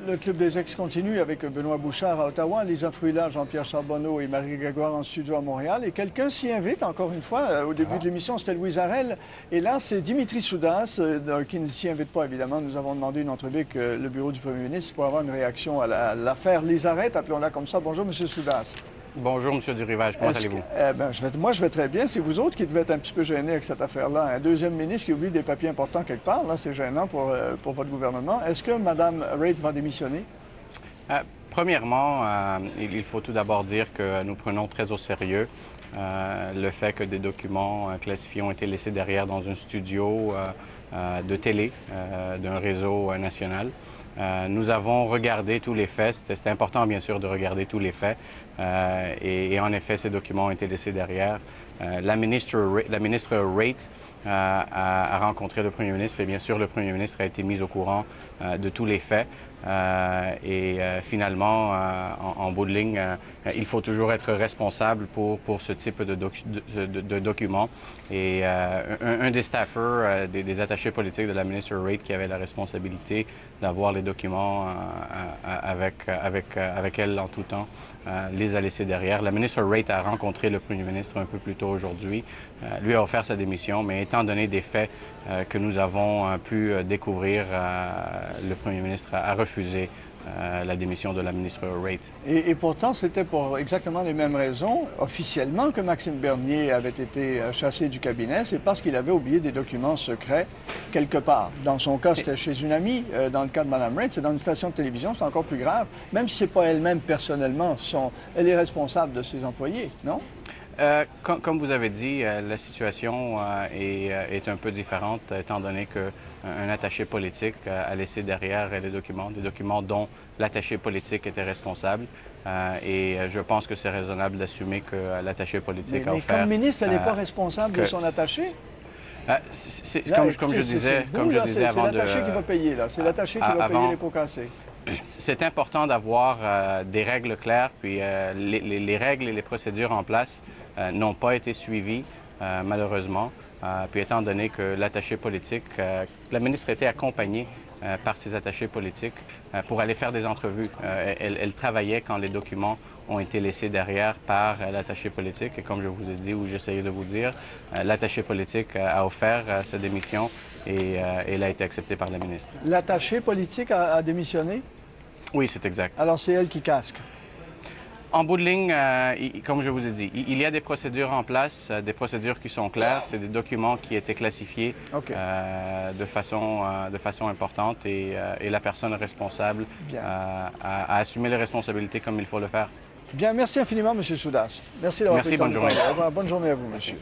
Le Club des Ex continue avec Benoît Bouchard à Ottawa, Lisa Fruilla, Jean-Pierre Charbonneau et Marie Grégoire en studio à Montréal. Et quelqu'un s'y invite, encore une fois. Au début de l'émission, c'était Louise Arel. Et là, c'est Dimitri Soudas, qui ne s'y invite pas, évidemment. Nous avons demandé une entrevue avec le bureau du premier ministre pour avoir une réaction à l'affaire Lisarette, appelons-la comme ça. Bonjour, M. Soudas. Bonjour, M. Durivage. Comment allez-vous? Moi, je vais très bien. C'est vous autres qui devez être un petit peu gênés avec cette affaire-là. Un deuxième ministre qui oublie des papiers importants quelque part, là, c'est gênant pour votre gouvernement. Est-ce que Mme Raitt va démissionner? Premièrement, il faut tout d'abord dire que nous prenons très au sérieux le fait que des documents classifiés ont été laissés derrière dans un studio de télé d'un réseau national. Nous avons regardé tous les faits. C'était important, bien sûr, de regarder tous les faits. Et en effet, ces documents ont été laissés derrière. La ministre Raitt a rencontré le premier ministre et bien sûr, le premier ministre a été mis au courant de tous les faits. Finalement, en bout de ligne, il faut toujours être responsable pour ce type de documents. Et un des staffers, des attachés politiques de la ministre Raitt qui avait la responsabilité d'avoir les documents avec elle en tout temps, les a laissés derrière. La ministre Raitt a rencontré le premier ministre un peu plus tôt aujourd'hui, lui a offert sa démission, mais étant donné des faits que nous avons pu découvrir, le premier ministre a refusé la démission de la ministre Raitt. Et pourtant, c'était pour exactement les mêmes raisons, officiellement, que Maxime Bernier avait été chassé du cabinet. C'est parce qu'il avait oublié des documents secrets quelque part. Dans son cas, c'était chez une amie. Dans le cas de Mme Raitt, c'est dans une station de télévision, c'est encore plus grave. Même si ce n'est pas elle-même personnellement, elle est responsable de ses employés, non? Comme vous avez dit, la situation est un peu différente, étant donné qu'un attaché politique a laissé derrière des documents dont l'attaché politique était responsable. Et je pense que c'est raisonnable d'assumer que l'attaché politique a offert... Mais comme ministre, elle n'est pas responsable de son attaché? Comme je disais avant de... C'est l'attaché qui va payer, là. C'est l'attaché qui va payer les pots cassés. C'est important d'avoir des règles claires, puis les règles et les procédures en place n'ont pas été suivies, malheureusement. Puis étant donné que l'attaché politique, la ministre était accompagnée par ses attachés politiques pour aller faire des entrevues. Elle travaillait quand les documents ont été laissés derrière par l'attaché politique. Et comme je vous ai dit, ou j'essayais de vous dire, l'attaché politique a offert sa démission et elle a été acceptée par la ministre. L'attaché politique a démissionné? Oui, c'est exact. Alors c'est elle qui casque? En bout de ligne, comme je vous ai dit, il y a des procédures en place, des procédures qui sont claires. C'est des documents qui étaient classifiés de façon importante et la personne responsable a assumé les responsabilités comme il faut le faire. Bien, merci infiniment, M. Soudas. Merci d'avoir pris le temps de parler. Bonne journée. Bonne journée à vous, monsieur.